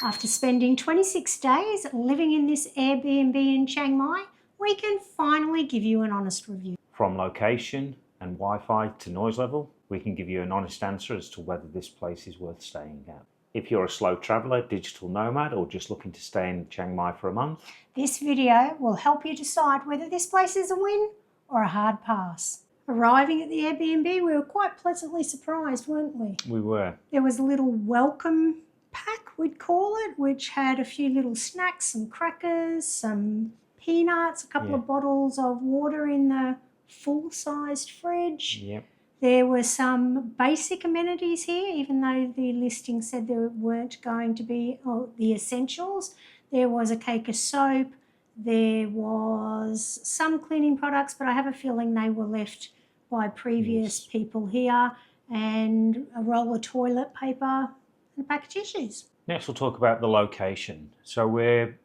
After spending 26 days living in this Airbnb in Chiang Mai, we can finally give you an honest review. From location and Wi-Fi to noise level, we can give you an honest answer as to whether this place is worth staying at. If you're a slow traveller, digital nomad, or just looking to stay in Chiang Mai for a month, this video will help you decide whether this place is a win or a hard pass. Arriving at the Airbnb, we were quite pleasantly surprised, weren't we? we were. There was a little welcome pack, we'd call it, which had a few little snacks, some crackers, some peanuts, a couple of bottles of water in the full-sized fridge. Yep. There were some basic amenities here, even though the listing said there weren't going to be the essentials. There was a cake of soap, there was some cleaning products, but I have a feeling they were left by previous people here, and a roll of toilet paper and a pack of tissues. Next we'll talk about the location. So we're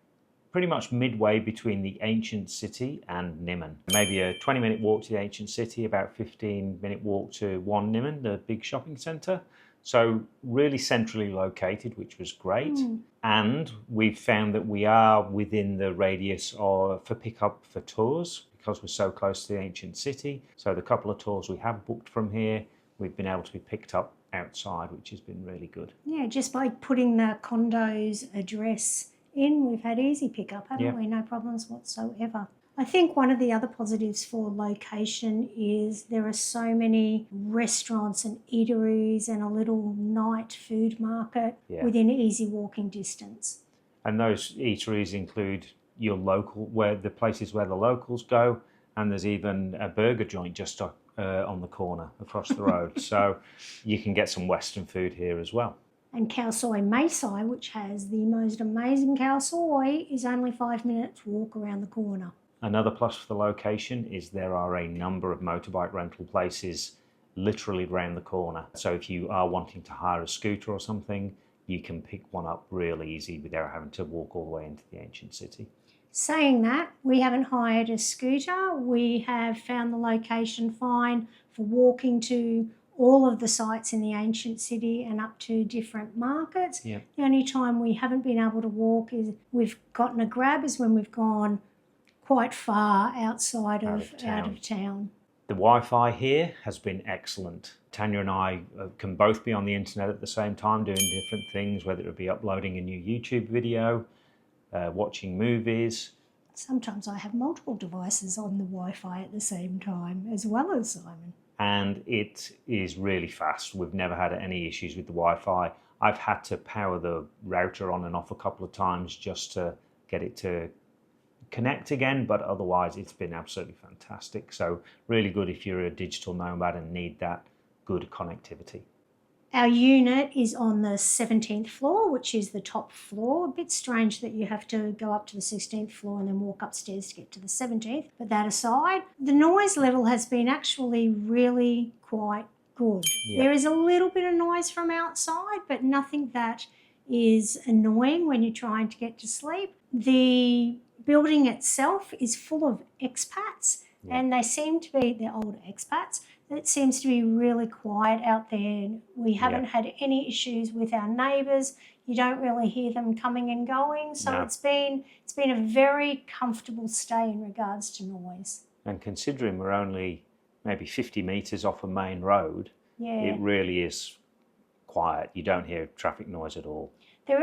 pretty much midway between the ancient city and Niman. Maybe a 20-minute walk to the ancient city, about 15-minute walk to One Niman, the big shopping centre. So really centrally located, which was great. And we've found that we are within the radius for pickup for tours because we're so close to the ancient city. So the couple of tours we have booked from here, we've been able to be picked up outside, which has been really good. Yeah, just by putting the condo's address in, we've had easy pickup, haven't we? No problems whatsoever. I think one of the other positives for location is there are so many restaurants and eateries and a little night food market within easy walking distance. And those eateries include your local, the places where the locals go, and there's even a burger joint just on the corner across the road. So you can get some Western food here as well. And Khao Soi Mae Sai, which has the most amazing khao soi, is only 5 minutes walk around the corner. Another plus for the location is there are a number of motorbike rental places literally around the corner. So if you are wanting to hire a scooter or something, you can pick one up really easy without having to walk all the way into the ancient city. Saying that, we haven't hired a scooter. We have found the location fine for walking to all of the sites in the ancient city and up to different markets. The only time we haven't been able to walk is we've gotten a grab is when we've gone quite far outside of town. The Wi-Fi here has been excellent. Tanya and I can both be on the internet at the same time doing different things, whether it be uploading a new YouTube video, watching movies. Sometimes I have multiple devices on the Wi-Fi at the same time, as well as Simon. And it is really fast. We've never had any issues with the Wi-Fi. I've had to power the router on and off a couple of times just to get it to connect again, but otherwise it's been absolutely fantastic. So really good if you're a digital nomad and need that good connectivity. Our unit is on the 17th floor, which is the top floor. A bit strange that you have to go up to the 16th floor and then walk upstairs to get to the 17th. But that aside, the noise level has been actually really quite good. There is a little bit of noise from outside, but nothing that is annoying when you're trying to get to sleep. The building itself is full of expats, and they seem to be, they're older expats. It seems to be really quiet out there. We haven't had any issues with our neighbours. You don't really hear them coming and going. So it's been a very comfortable stay in regards to noise. And considering we're only maybe 50 metres off a main road, it really is quiet. You don't hear traffic noise at all.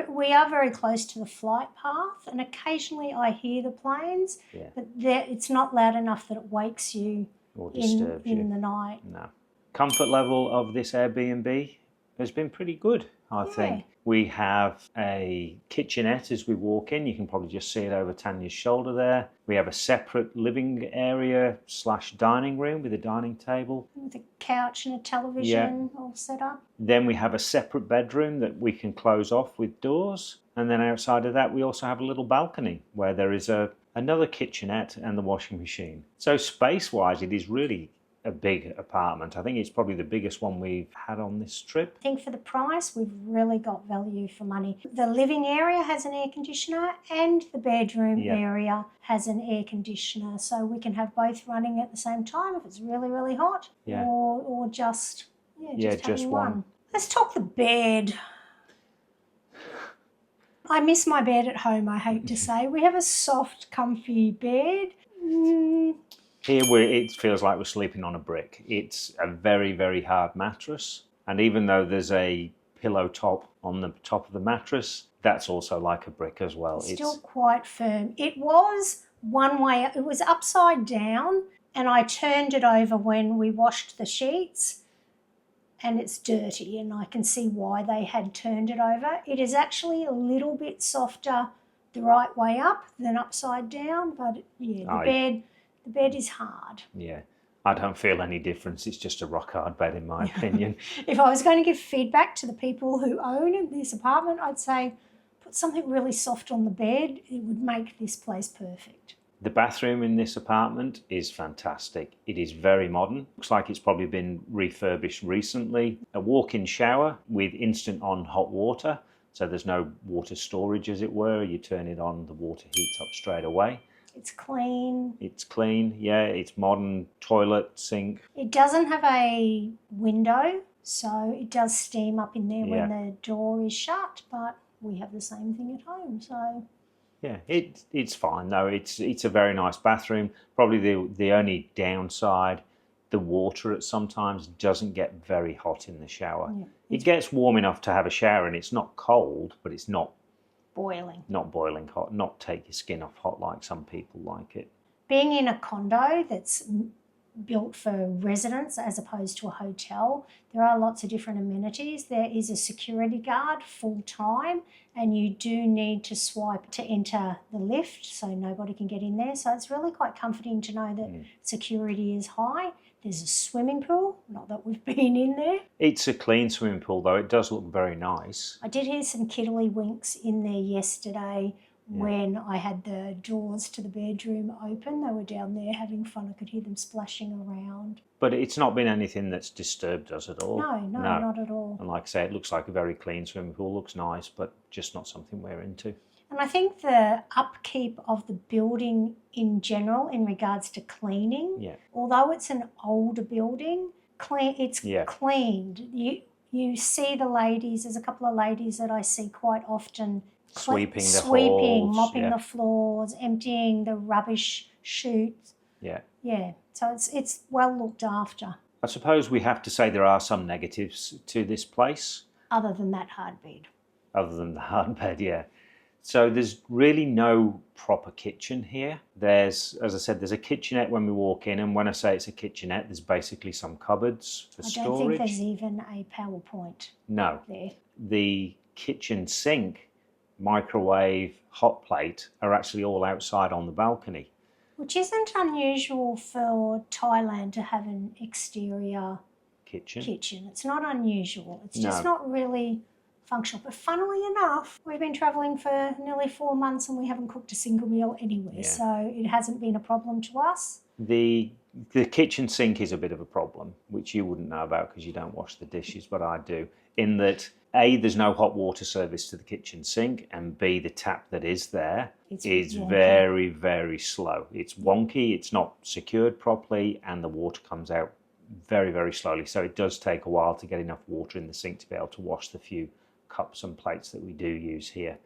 We are very close to the flight path, and occasionally I hear the planes, but it's not loud enough that it wakes you or disturbs you in the night. No. Comfort level of this Airbnb has been pretty good, I think. We have a kitchenette as we walk in. You can probably just see it over Tanya's shoulder there. We have a separate living area / dining room with a dining table. With a couch and a television all set up. Then we have a separate bedroom that we can close off with doors. And then outside of that, we also have a little balcony where there is another kitchenette and the washing machine. So space-wise, it is really a big apartment. I think it's probably the biggest one we've had on this trip. I think for the price, we've really got value for money. The living area has an air conditioner and the bedroom area has an air conditioner. So we can have both running at the same time if it's really, really hot or just having one. Let's talk the bed. I miss my bed at home, I hate to say. We have a soft, comfy bed. Here it feels like we're sleeping on a brick. It's a very, very hard mattress. And even though there's a pillow top on the top of the mattress, that's also like a brick as well. It's still quite firm. It was one way, it was upside down, and I turned it over when we washed the sheets, and it's dirty, and I can see why they had turned it over. It is actually a little bit softer the right way up than upside down, but yeah, the bed is hard. Yeah, I don't feel any difference. It's just a rock hard bed in my opinion. If I was going to give feedback to the people who own this apartment, I'd say put something really soft on the bed. It would make this place perfect. The bathroom in this apartment is fantastic. It is very modern. Looks like it's probably been refurbished recently. A walk-in shower with instant on hot water. So there's no water storage, as it were. You turn it on, the water heats up straight away. It's clean. It's clean, yeah. It's modern. Toilet, sink. It doesn't have a window, so it does steam up in there when the door is shut, but we have the same thing at home, so... Yeah, it's fine though. It's a very nice bathroom. Probably the only downside, the water at sometimes doesn't get very hot in the shower. Yeah, it gets warm enough to have a shower, and it's not cold, but it's not boiling. Not boiling hot. Not take your skin off hot like some people like it. Being in a condo that's built for residents as opposed to a hotel, there are lots of different amenities. There is a security guard full time, and you do need to swipe to enter the lift so nobody can get in there. So it's really quite comforting to know that security is high. There's a swimming pool, not that we've been in there. It's a clean swimming pool though. It does look very nice. I did hear some kiddly-winks in there yesterday. When I had the doors to the bedroom open, they were down there having fun. I could hear them splashing around. But it's not been anything that's disturbed us at all. No, not at all. And like I say, it looks like a very clean swimming pool. Looks nice, but just not something we're into. And I think the upkeep of the building in general in regards to cleaning, although it's an older building, it's cleaned. You see the ladies, there's a couple of ladies that I see quite often sweeping, halls, mopping the floors, emptying the rubbish chutes. Yeah. So it's well looked after. I suppose we have to say there are some negatives to this place. Other than that hard bed. Other than the hard bed, yeah. So there's really no proper kitchen here. There's, as I said, there's a kitchenette when we walk in, and when I say it's a kitchenette, there's basically some cupboards for storage. I don't think there's even a PowerPoint. No. There. The kitchen sink, microwave, hot plate are actually all outside on the balcony. Which isn't unusual for Thailand to have an exterior kitchen. It's not unusual. It's just not really functional. But funnily enough, we've been travelling for nearly 4 months and we haven't cooked a single meal anywhere. So it hasn't been a problem to us. The kitchen sink is a bit of a problem, which you wouldn't know about because you don't wash the dishes, but I do. In that, A, there's no hot water service to the kitchen sink, and B, the tap that is there is very, very slow. It's wonky, it's not secured properly, and the water comes out very, very slowly. So it does take a while to get enough water in the sink to be able to wash the few cups and plates that we do use here.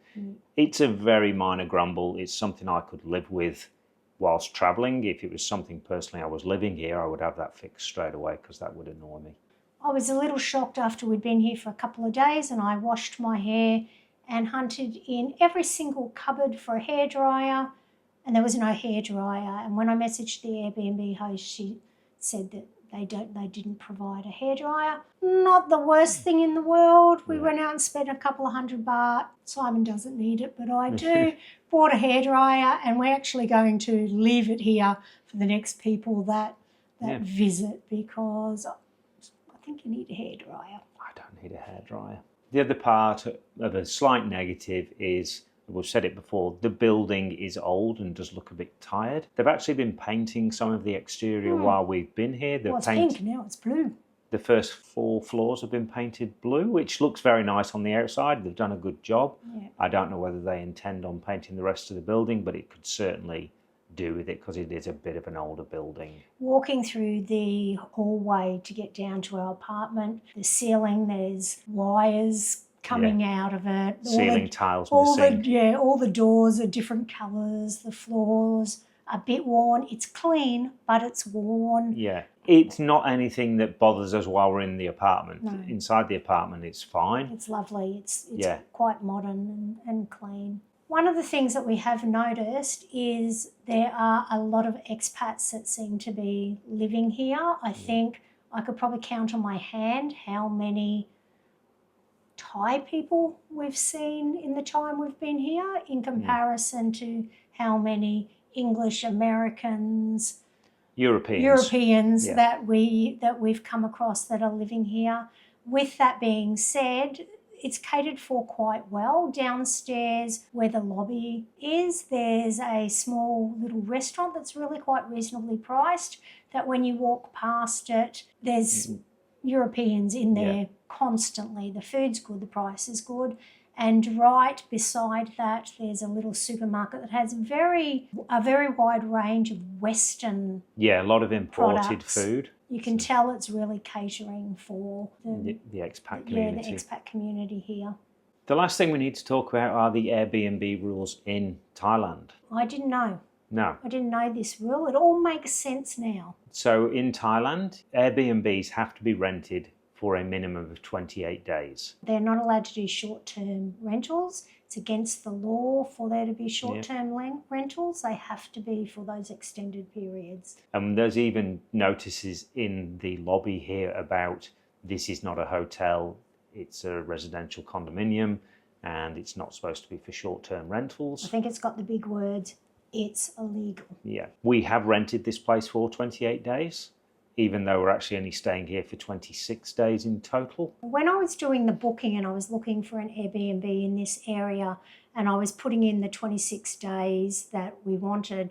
It's a very minor grumble. It's something I could live with whilst travelling. If it was something personally I was living here, I would have that fixed straight away because that would annoy me. I was a little shocked after we'd been here for a couple of days, and I washed my hair and hunted in every single cupboard for a hairdryer, and there was no hairdryer. And when I messaged the Airbnb host, she said that they didn't provide a hairdryer. Not the worst thing in the world. We went out and spent a couple of $100 baht. Simon doesn't need it, but I do. Bought a hairdryer, and we're actually going to leave it here for the next people that visit, because I think you need a hairdryer. I don't need a hairdryer. The other part of a slight negative is, we've said it before, the building is old and does look a bit tired. They've actually been painting some of the exterior while we've been here. It's pink now, it's blue. The first 4 floors have been painted blue, which looks very nice on the outside. They've done a good job. I don't know whether they intend on painting the rest of the building, but it could certainly do with it because it is a bit of an older building. Walking through the hallway to get down to our apartment, the ceiling, there's wires coming out of it. Ceiling tiles all missing. all the doors are different colours. The floors are a bit worn. It's clean, but it's worn. Yeah, it's not anything that bothers us while we're in the apartment. No. Inside the apartment, it's fine. It's lovely. It's Yeah. quite modern and clean. One of the things that we have noticed is there are a lot of expats that seem to be living here. I think I could probably count on my hand how many Thai people we've seen in the time we've been here in comparison to how many English, Americans, Europeans Yeah. that we've come across that are living here. With that being said, it's catered for quite well. Downstairs where the lobby is, there's a small little restaurant that's really quite reasonably priced, that when you walk past it, there's Europeans in there constantly. The food's good, the price is good. And right beside that, there's a little supermarket that has a very wide range of Western Yeah, a lot of imported products. food. You can tell it's really catering for The expat community. the expat community here. The last thing we need to talk about are the Airbnb rules in Thailand. I didn't know. No. I didn't know this rule. It all makes sense now. So in Thailand, Airbnbs have to be rented for a minimum of 28 days. They're not allowed to do short-term rentals. It's against the law for there to be short-term rentals. They have to be for those extended periods. And there's even notices in the lobby here about this is not a hotel, it's a residential condominium, and it's not supposed to be for short-term rentals. I think it's got the big words, it's illegal. Yeah. We have rented this place for 28 days, even though we're actually only staying here for 26 days in total. When I was doing the booking and I was looking for an Airbnb in this area and I was putting in the 26 days that we wanted,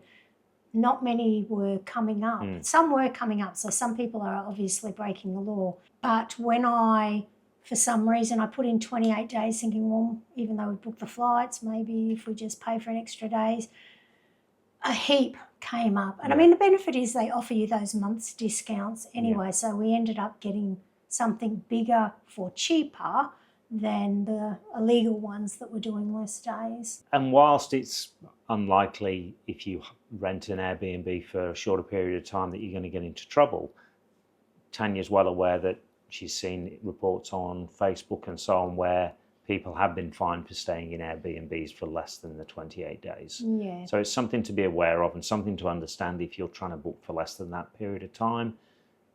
not many were coming up. Some were coming up, so some people are obviously breaking the law. But when for some reason, I put in 28 days thinking, well, even though we booked the flights, maybe if we just pay for an extra days, a heap came up. And I mean, the benefit is they offer you those months discounts anyway. So we ended up getting something bigger for cheaper than the illegal ones that were doing less days. And whilst it's unlikely if you rent an Airbnb for a shorter period of time that you're going to get into trouble, Tanya's well aware that she's seen reports on Facebook and so on where people have been fined for staying in Airbnbs for less than the 28 days. Yeah. So it's something to be aware of and something to understand if you're trying to book for less than that period of time,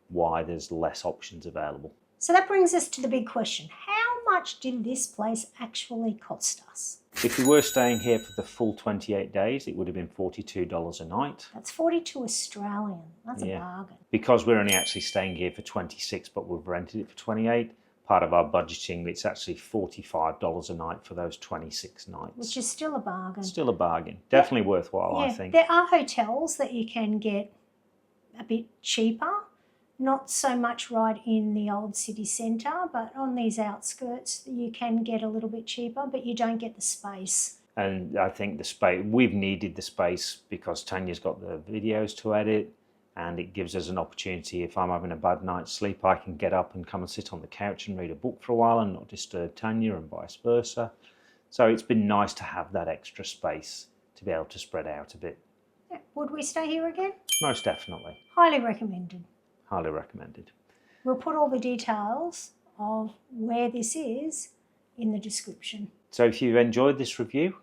why there's less options available. So that brings us to the big question. How much did this place actually cost us? If we were staying here for the full 28 days, it would have been $42 a night. That's 42 Australian. That's a bargain. Because we're only actually staying here for 26, but we've rented it for 28, part of our budgeting, it's actually $45 a night for those 26 nights. Which is still a bargain. Still a bargain. Definitely worthwhile, I think. There are hotels that you can get a bit cheaper. Not so much right in the old city centre, but on these outskirts you can get a little bit cheaper, but you don't get the space. And I think the space, we've needed the space because Tanya's got the videos to edit, and it gives us an opportunity. If I'm having a bad night's sleep, I can get up and come and sit on the couch and read a book for a while and not disturb Tanya, and vice versa. So it's been nice to have that extra space to be able to spread out a bit. Yeah. Would we stay here again? Most definitely. Highly recommended. Highly recommended. We'll put all the details of where this is in the description. So if you've enjoyed this review,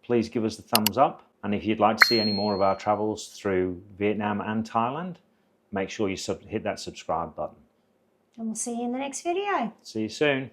please give us the thumbs up. And if you'd like to see any more of our travels through Vietnam and Thailand, make sure you hit that subscribe button. And we'll see you in the next video. See you soon.